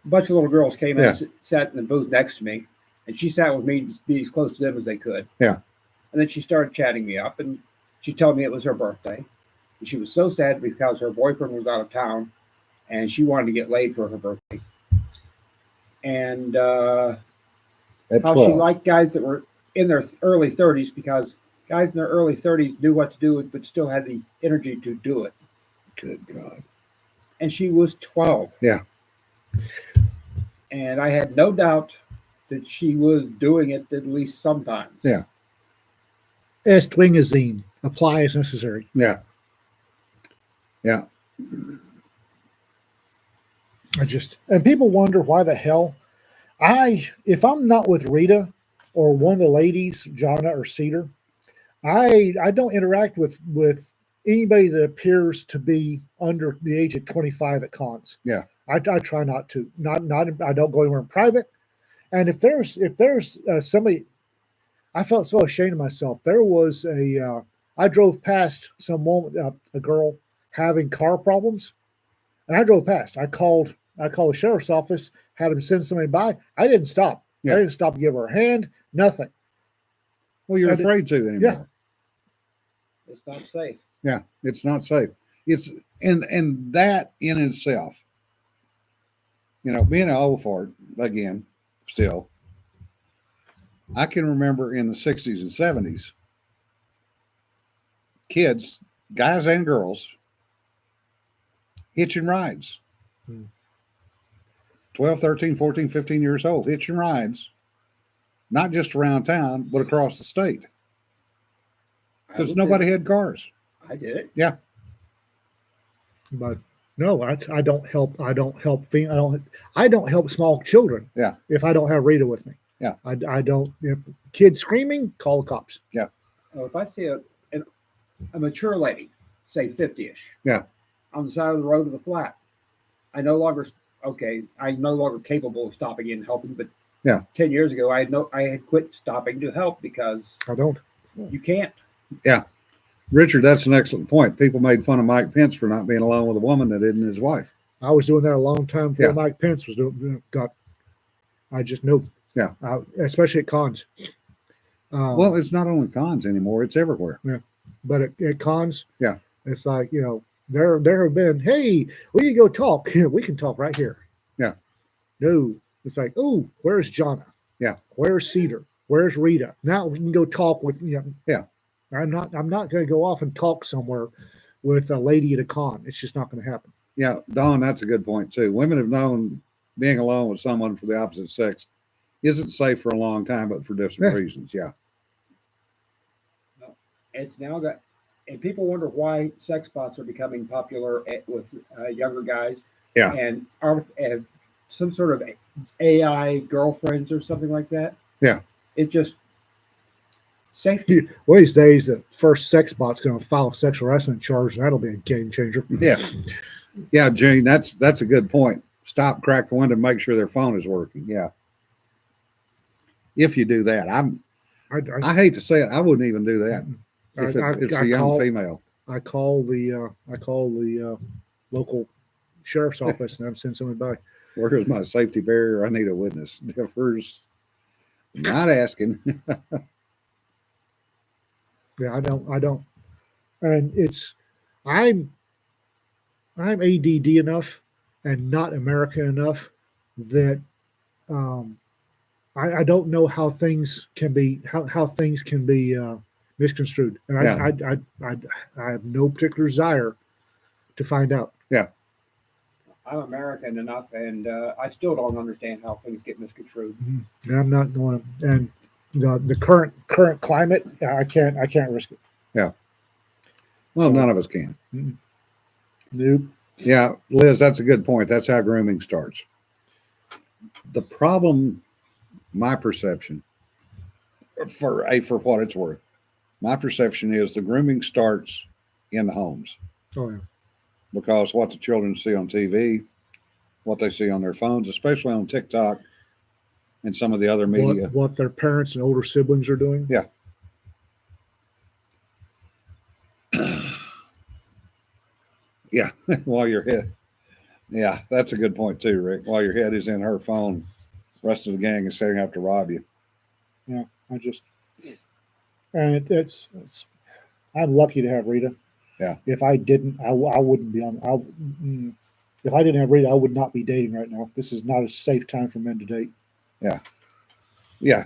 A bunch of little girls came in and sat in the booth next to me, and she sat with me to be as close to them as they could. Yeah. And then she started chatting me up, and she told me it was her birthday. And she was so sad because her boyfriend was out of town, and she wanted to get laid for her birthday. And At how 12. she liked guys that were in their early 30s because Guys in their early 30s knew what to do, but still had the energy to do it. Good God. And she was 12. Yeah. And I had no doubt that she was doing it at least sometimes. Yeah. Estwingazine. Apply as necessary. Yeah. Yeah. And people wonder why the hell if I'm not with Rita or one of the ladies, Jonna or Cedar, I don't interact with anybody that appears to be under the age of 25 at cons. Yeah. I try not to. I don't go anywhere in private. And if there's somebody, I felt so ashamed of myself. There was I drove past some woman, a girl having car problems, and I drove past. I called the sheriff's office, had him send somebody by. I didn't stop. Yeah. I didn't stop to give her a hand. Nothing. Well, you're And it- afraid to anymore. yeah. It's not safe. Yeah, it's not safe. It's and that in itself, being an old fart again, still. I can remember in the 60s and 70s, kids, guys and girls, hitching rides. Hmm. 12, 13, 14, 15 years old, hitching rides, not just around town, but across the state. I Because would nobody do had cars. it. I did it. But no, I don't help. I don't help small children. Yeah. If I don't have Rita with me. Yeah. I don't. If kids screaming, call the cops. Well, if I see a mature lady, say 50-ish, Yeah. on the side of the road of the flat, I'm no longer capable of stopping and helping. But Yeah. 10 years ago, I had quit stopping to help because I don't. you can't. Richard, that's an excellent point. People made fun of Mike Pence for not being alone with a woman that isn't his wife. I was doing that a long time before Yeah. Mike Pence was doing. I just knew. Yeah. Especially at cons. Well, it's not only cons anymore; it's everywhere. But at cons, Yeah. it's like there have been. Hey, we can go talk. We can talk right here. Yeah. No, it's like, oh, where's Jonna? Yeah. Where's Cedar? Where's Rita? Now we can go talk with. Yeah. I'm not going to go off and talk somewhere with a lady at a con. It's just not going to happen. Yeah, Don, that's a good point too. Women have known being alone with someone for the opposite sex isn't safe for a long time, but for different Yeah. reasons. Yeah. It's now got, and people wonder why sex bots are becoming popular with younger guys. Yeah. And are some sort of AI girlfriends or something like that. Yeah. It just safety. One of these days, the first sex bot's going to file a sexual harassment charge, and that'll be a game changer. Yeah. Yeah, Gene, that's a good point. Stop, crack the window, make sure their phone is working. Yeah. If you do that, I hate to say it, I wouldn't even do that if it's a young female. I call the local sheriff's office and I'm sending somebody by. Where's my safety barrier? I need a witness. Differs. Not asking. Yeah, I don't, and I'm ADD enough and not American enough that I don't know how things can be misconstrued, and Yeah. I have no particular desire to find out. I'm American enough, and I still don't understand how things get misconstrued. And I'm not going to. And the current climate, I can't risk it. Well, none of us can. Nope. Yeah, Liz, that's a good point. That's how grooming starts. The problem, my perception, for what it's worth, my perception is the grooming starts in the homes Oh yeah. because what the children see on TV, what they see on their phones, especially on TikTok and some of the other media. What their parents and older siblings are doing. Yeah. Yeah, while your head. Yeah, that's a good point too, Rick. While your head is in her phone, the rest of the gang is setting up to rob you. It's I'm lucky to have Rita. Yeah. If I didn't, I wouldn't be on. If I didn't have Rita, I would not be dating right now. This is not a safe time for men to date. Yeah.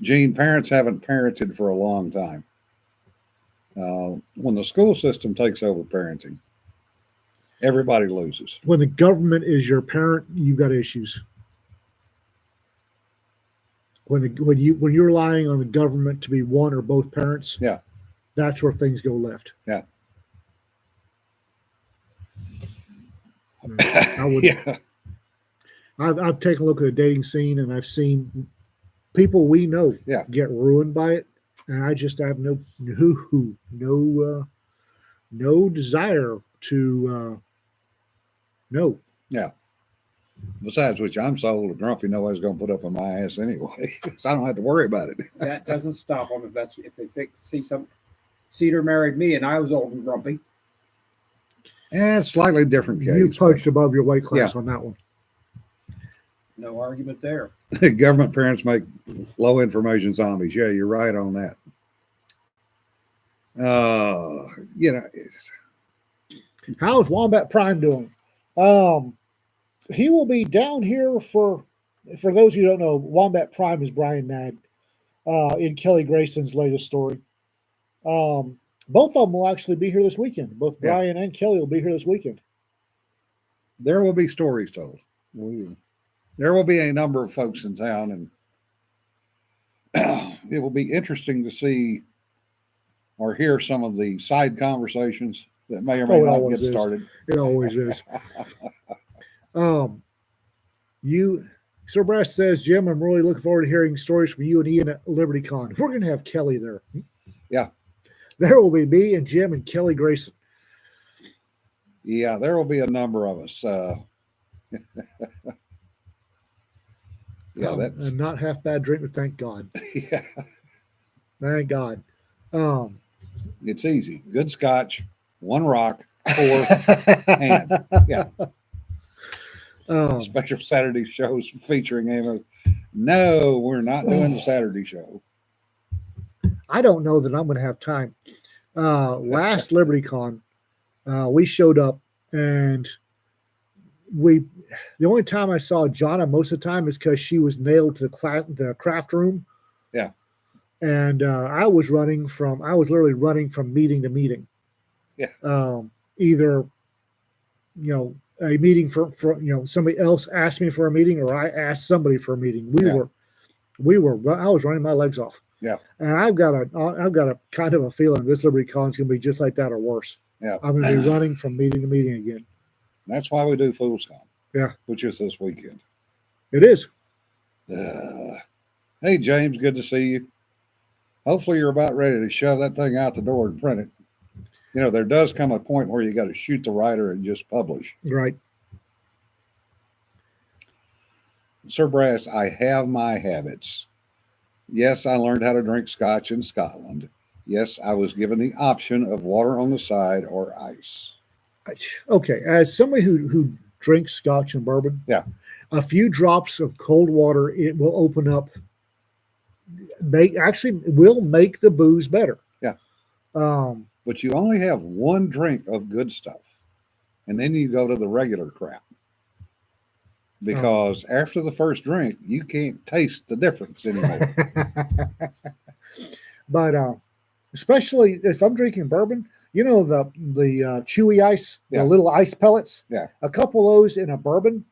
Gene, parents haven't parented for a long time. When the school system takes over parenting, everybody loses. When the government is your parent, you've got issues. When you're relying on the government to be one or both parents, Yeah. that's where things go left. Yeah. I would. Yeah. I've taken a look at the dating scene, and I've seen people we know Yeah. get ruined by it, and I just have no desire to know. Yeah. Besides which, I'm so old and grumpy, nobody's going to put up with my ass anyway, so I don't have to worry about it. That doesn't stop them if they see Cedar married me and I was old and grumpy. And it's slightly different case. You punched above your weight class on that one. No argument there. but government parents make low information zombies. Yeah, you're right on that. How's Wombat Prime doing? He will be down here for those who don't know. Wombat Prime is Brian Nag in Kelly Grayson's latest story. Both of them will actually be here this weekend. Both Brian and Kelly will be here this weekend. There will be stories told. There will be a number of folks in town, and it will be interesting to see or hear some of the side conversations that may or may not get started. It always is. Sir Brass says, Jim, I'm really looking forward to hearing stories from you and Ian at LibertyCon. We're going to have Kelly there. Yeah. There will be me and Jim and Kelly Grayson. Yeah, there will be a number of us. That's and not half bad drink, but thank God. Yeah. Thank God. It's easy. Good scotch, one rock, or hand. Yeah. Special Saturday shows featuring him. No, we're not doing the Saturday show. I don't know that I'm going to have time. Last LibertyCon, we showed up, and the only time I saw Jonna most of the time is because she was nailed to the craft room. Yeah. And I was literally running from meeting to meeting. Yeah. Either, a meeting for somebody else asked me for a meeting, or I asked somebody for a meeting. I was running my legs off. Yeah. And I've got a kind of a feeling this LibertyCon is going to be just like that or worse. Yeah. I'm going to be running from meeting to meeting again. That's why we do FoolsCon. Yeah. Which is this weekend. It is. Hey, James, good to see you. Hopefully you're about ready to shove that thing out the door and print it. There does come a point where you got to shoot the writer and just publish. Right. Sir Brass, I have my habits. Yes, I learned how to drink scotch in Scotland. Yes, I was given the option of water on the side or ice. Okay, as somebody who drinks scotch and bourbon, yeah, a few drops of cold water, it will open up. Will make the booze better. Yeah. But you only have one drink of good stuff, and then you go to the regular crap. Because after the first drink, you can't taste the difference anymore. But especially if I'm drinking bourbon, the chewy ice, the little ice pellets. Yeah. A couple of those in a bourbon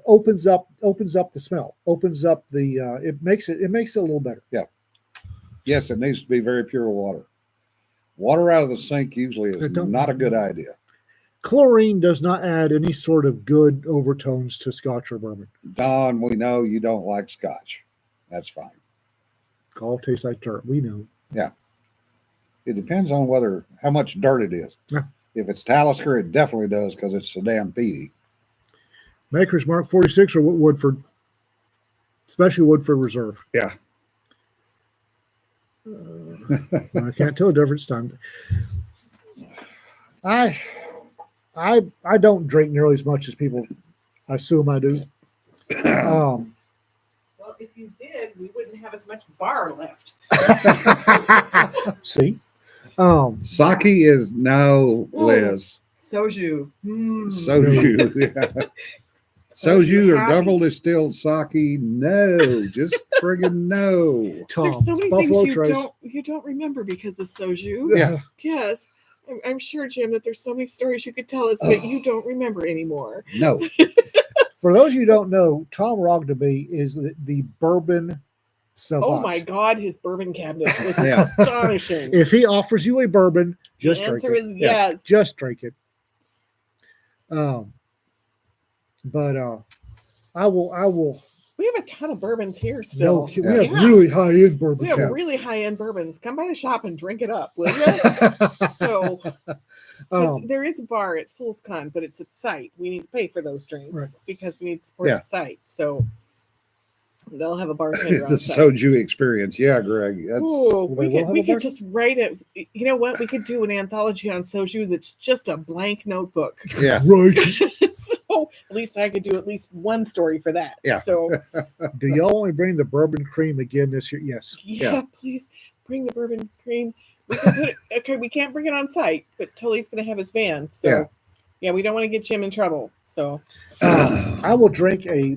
opens up the smell, opens up the it makes it a little better. Yeah. Yes, it needs to be very pure water. Water out of the sink usually is not a good idea. Chlorine does not add any sort of good overtones to scotch or bourbon. Don, we know you don't like scotch. That's fine. It all tastes like dirt. We know. Yeah. It depends on how much dirt it is. Yeah. If it's Talisker, it definitely does because it's so damn peaty. Maker's Mark 46 or Woodford, especially Woodford Reserve. Yeah. I can't tell the difference. Time. I don't drink nearly as much as people assume I do. Well, if you did, we wouldn't have as much bar left. See? Sake is no, Liz. Soju. Soju. Yeah. Soju or happy. double distilled sake? No, just friggin' no. Tom, There's so many Buffalo things Trace. you don't remember because of soju. Yeah. Yes, I'm sure, Jim, that there's so many stories you could tell us that you don't remember anymore. No. For those of you who don't know, Tom Rognaby is the bourbon savant. Oh my God, his bourbon cabinet was Yeah. astonishing. If he offers you a bourbon, just the drink answer it. is Yeah. yes. Just drink it. I will. We have a ton of bourbons here No, still. we Yeah. have really high end bourbon. We have Yeah. really high end bourbons. Come by the shop and drink it up, will you? So 'cause there is a bar at Fool's Con, but it's at site. We need to pay for those drinks Right. because we need to support Yeah. the site. So they'll have a bartender The on site. soju experience. Yeah, Greg. That's Ooh, They will have we a could bar- just write it. You know what? We could do an anthology on soju that's just a blank notebook. yeah. right. So at least I could do at least one story for that. Yeah. So Do y'all only bring the bourbon cream again this year? Yes. yeah, please bring the bourbon cream. We can put it, okay, we can't bring it on site, but Tully's going to have his van. So Yeah. yeah, we don't want to get Jim in trouble. So I will drink a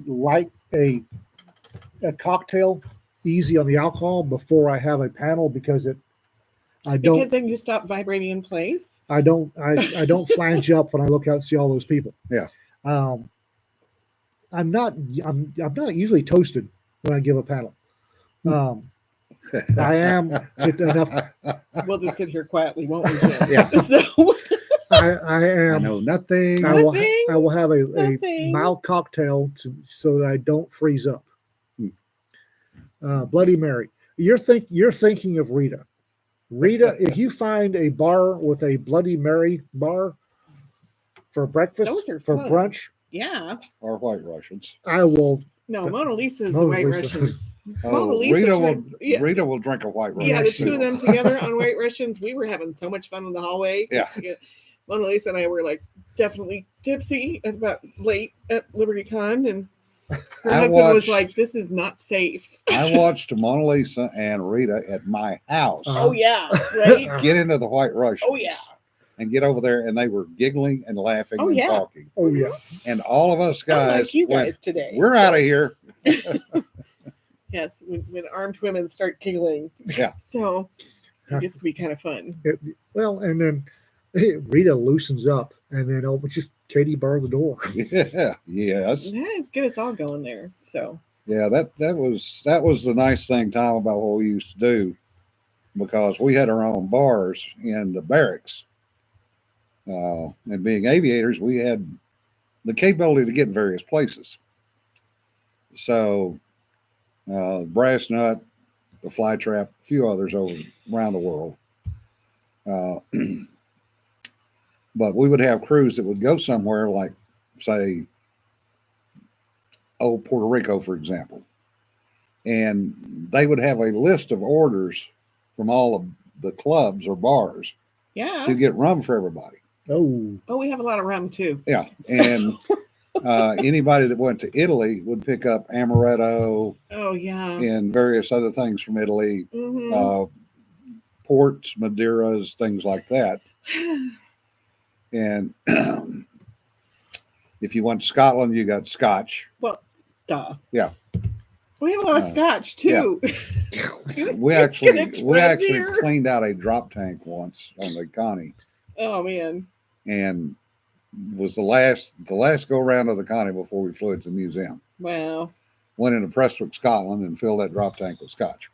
cocktail easy on the alcohol before I have a panel because I because then you stop vibrating in place. don't flange up when I look out and see all those people. Yeah. I'm not usually toasted when I give a panel. I am enough. We'll just sit here quietly, won't we, Jim? Yeah. So I I am. know nothing. I will. Nothing. I will have a Nothing. mild cocktail so that I don't freeze up. Bloody Mary. You're thinking of Rita. Rita, if you find a bar with a Bloody Mary bar for breakfast, Those are for fun. brunch, yeah. Or White Russians. I will. No, Mona Lisa is Mona the White Lisa. Russians. Oh, Mona Lisa Rita tried- will. yeah. Rita will drink a White Russian. Yeah, the two too. of them together on White Russians, we were having so much fun in the hallway. Yeah. Mona Lisa and I were like definitely tipsy at about late at Liberty Con, and her I husband was watched- like, "This is not safe." I watched Mona Lisa and Rita at my house Oh yeah, right. get into the White Russians. Oh yeah. And get over there, and they were giggling and laughing Oh, and yeah. talking. Oh yeah. And all of us guys, Unlike you went, guys today. we're out of here. Yes, when armed women start giggling. Yeah. So it gets to be kind of fun. Well, and then Rita loosens up, and then it's just Katie bar the door. Yeah. Yes. That is good. It's all going there. So Yeah. That was the nice thing, Tom, about what we used to do, because we had our own bars in the barracks. And being aviators, we had the capability to get in various places. So, Brass Nut, the Fly Trap, a few others around the world. But we would have crews that would go somewhere like, say, Puerto Rico, for example. And they would have a list of orders from all of the clubs or bars yeah. to get rum for everybody. Oh, Oh, we have a lot of rum too. Yeah. And anybody that went to Italy would pick up amaretto Oh yeah. and various other things from Italy, Mhm. ports, Madeiras, things like that. And if you went to Scotland, you got Scotch. Duh. Yeah. We have a lot of scotch too. We Can actually explain here? cleaned out a drop tank once on Lake Connie, Oh man. and was the last go round of the Connie before we flew it to the museum. Wow. Went into Prestwick, Scotland, and filled that drop tank with scotch.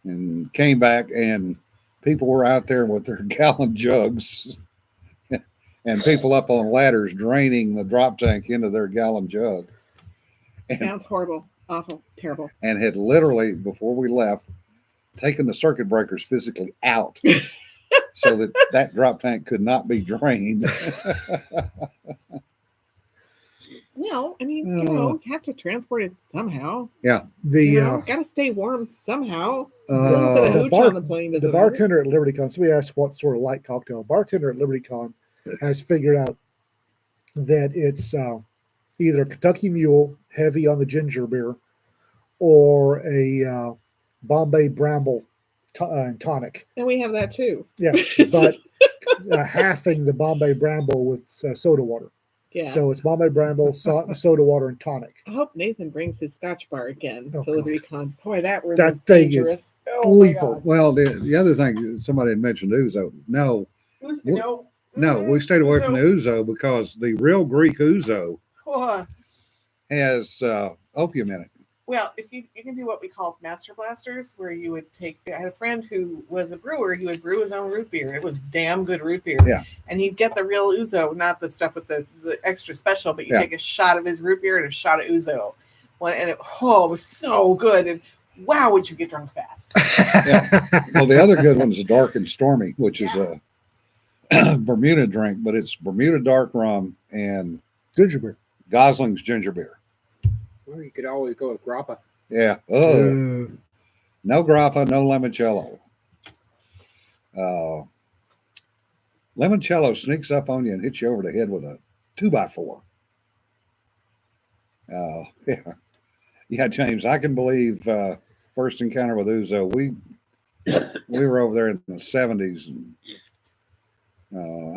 And came back, and people were out there with their gallon jugs, and people up on ladders draining the drop tank into their gallon jug. Sounds horrible. Awful. Terrible. And had literally, before we left, taken the circuit breakers physically out so that drop tank could not be drained. Well, I mean, you know, you have to transport it somehow. the Got to stay warm somehow. Uh, A little bit of the hooch bar- on the plane doesn't the hurt. bartender at LibertyCon. Somebody asked what sort of light cocktail. Bartender at LibertyCon has figured out that it's either a Kentucky Mule, heavy on the ginger beer, or a Bombay Bramble tonic. And we have that too. Yes, but halving the Bombay Bramble with soda water. Yeah. So it's Bombay Bramble, salt and soda water, and tonic. I hope Nathan brings his Scotch bar again Oh, to Liberty Con. Boy, that room That is thing is dangerous. Oh my lethal. God. Well, the other thing somebody had mentioned ouzo. No, Who's, What? no, no, we stayed away from the ouzo because the real Greek ouzo Oh, has opium in it. well, if you can do what we call master blasters, where you would take. I had a friend who was a brewer. He would brew his own root beer. It was damn good root beer. Yeah. And he'd get the real ouzo, not the stuff with the extra special, but you Yeah. take a shot of his root beer and a shot of ouzo. And it was so good. And wow, would you get drunk fast? Well, the other good one is a dark and stormy, which is a Bermuda drink, but it's Bermuda dark rum and Ginger beer. Gosling's ginger beer. Well, you could always go with grappa. Yeah. Oh, no grappa, no limoncello. Limoncello sneaks up on you and hits you over the head with a 2x4. Yeah. Yeah, James, I can believe first encounter with ouzo. We were over there in the 70s, and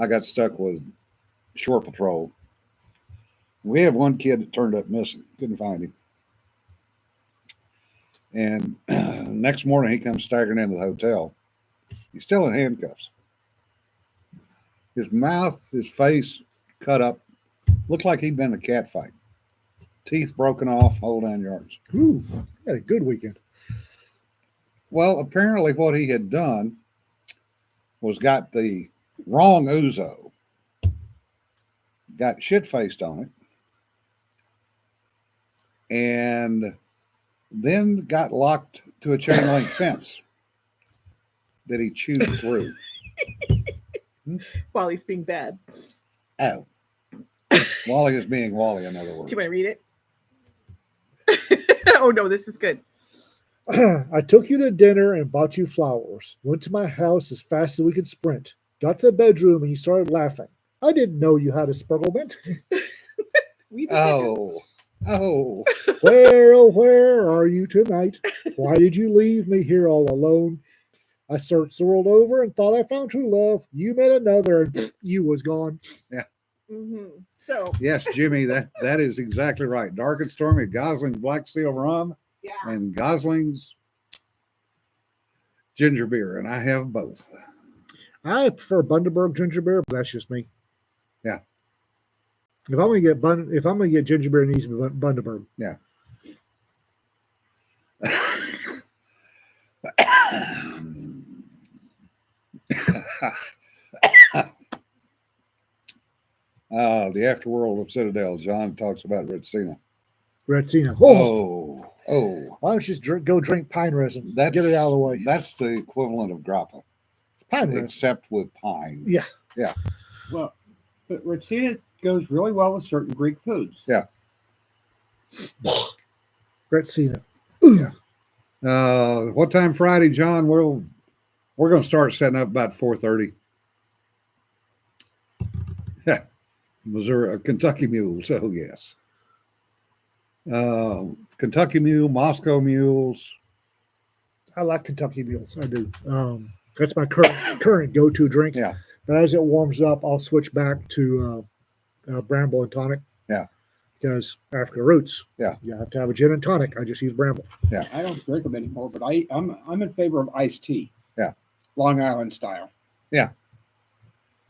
I got stuck with Shore Patrol. We had one kid that turned up missing. Couldn't find him. And next morning, he comes staggering into the hotel. He's still in handcuffs. His mouth, his face cut up. Looked like he'd been in a cat fight. Teeth broken off, whole 9 yards. Ooh, had a good weekend. Well, apparently what he had done was got the wrong ouzo, got shit-faced on it, and then got locked to a chain link fence that he chewed through. While he's being bad. Oh. Wally is being Wally, in other words. Do you want to read it? Oh no, this is good. I took you to dinner and bought you flowers. Went to my house as fast as we could sprint. Got to the bedroom and you started laughing. I didn't know you had a sparklement. We just had to- Oh. Where, oh, where are you tonight? Why did you leave me here all alone? I searched the world over and thought I found true love. You met another and you was gone. Mhm. So Yes, Jimmy, that is exactly right. Dark and Stormy, Gosling's Black Seal Rum, yeah. and Gosling's ginger beer, and I have both. I prefer Bundaberg ginger beer, but that's just me. Yeah. If I'm gonna get ginger beer, it needs to be Bundaberg. Yeah. The afterworld of Citadel. John talks about Retsina. Retsina. Oh, Oh, why don't you just go drink pine resin? that's Get it out of the way. That's the equivalent of grappa, Pine resin. except with pine. Yeah. Well, but Retsina goes really well with certain Greek foods. Yeah. Retsina. What time Friday, John? We're going to start setting up about 4:30. Yeah, Missouri, Kentucky mules. Oh yes. Kentucky mule, Moscow mules. I like Kentucky mules. I do. That's my current go-to drink. Yeah. But as it warms up, I'll switch back to Bramble and tonic. Yeah. Because Africa roots. Yeah. You have to have a gin and tonic. I just use Bramble. I don't drink them anymore, but I'm in favor of iced tea. Yeah. Long Island style.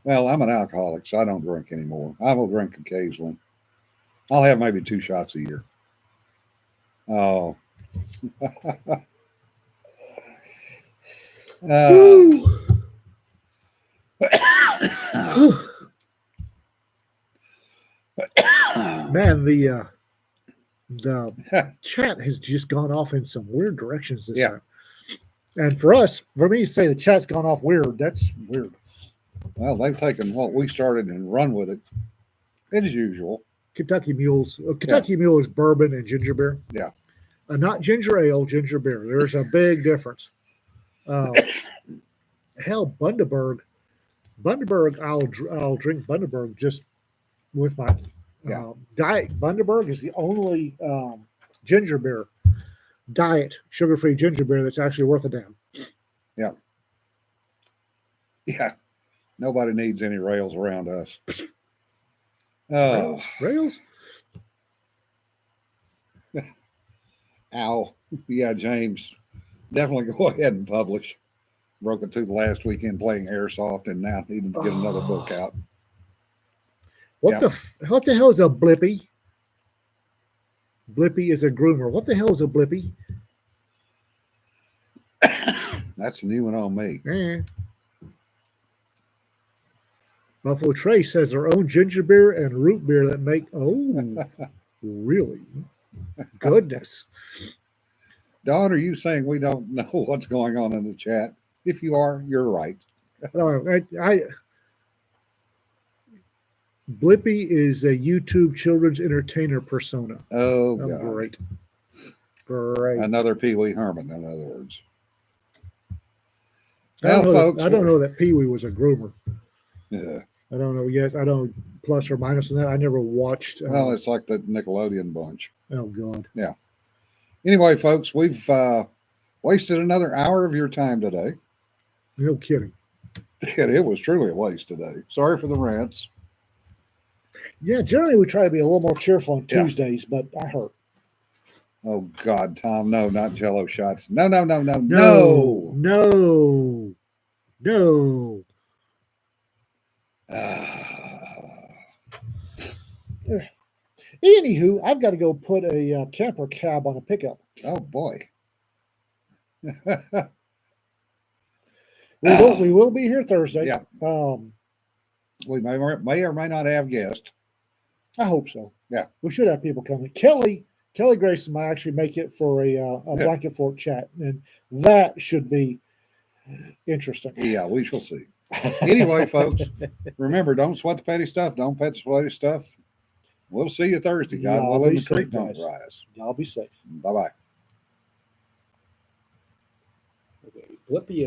Well, I'm an alcoholic, so I don't drink anymore. I will drink occasionally. I'll have maybe 2 shots a year. Oh. Man, the chat has just gone off in some weird directions this Yeah. time. And for me to say the chat's gone off weird, that's weird. Well, they've taken what we started and run with it, as usual. Kentucky mules. Kentucky mule is bourbon and ginger beer. Yeah. Not ginger ale, ginger beer. There's a big difference. Hell, Bundaberg. I'll drink Bundaberg just with my diet. Bundaberg is the only ginger beer, diet sugar-free ginger beer that's actually worth a damn. Yeah. Nobody needs any rails around us. Oh, Rails? ow. Yeah, James, definitely go ahead and publish. Broke a tooth last weekend playing airsoft and now needing to get another book Oh. out. What what the hell is a blippy? Blippy is a groomer. What the hell is a blippy? That's a new one on me. Eh. Buffalo Trace has their own ginger beer and root beer that make really goodness. Don, are you saying we don't know what's going on in the chat? If you are, you're right. Blippy is a YouTube children's entertainer persona. Oh, Oh, God. great. Great. Another Pee Wee Herman, in other words. I don't, Well, know folks, that, I don't know that Pee Wee was a groomer. Yeah. I don't know. Yes, I don't plus or minus on that. I never watched. Well, it's like the Nickelodeon bunch. Oh God. Anyway, folks, we've wasted another hour of your time today. No kidding. And it was truly a waste today. Sorry for the rants. Yeah, generally we try to be a little more cheerful on Yeah. Tuesdays, but I hurt. Oh, God, Tom, no, not Jello shots. No, no, no, no, No. no. No. No. Anywho, I've got to go put a camper cab on a pickup. Oh, boy. We will be here Thursday. Yeah. We may or may not have guests. I hope so. Yeah. We should have people coming. Kelly Grayson might actually make it for a blanket fort chat, and that should be interesting. Yeah, we shall see. Anyway, folks, remember, don't sweat the petty stuff. Don't pet the sweaty stuff. We'll see you Thursday. God Y'all willing, be the creek safe, don't guys. rise. Y'all be safe. Bye-bye. Okay. Blippy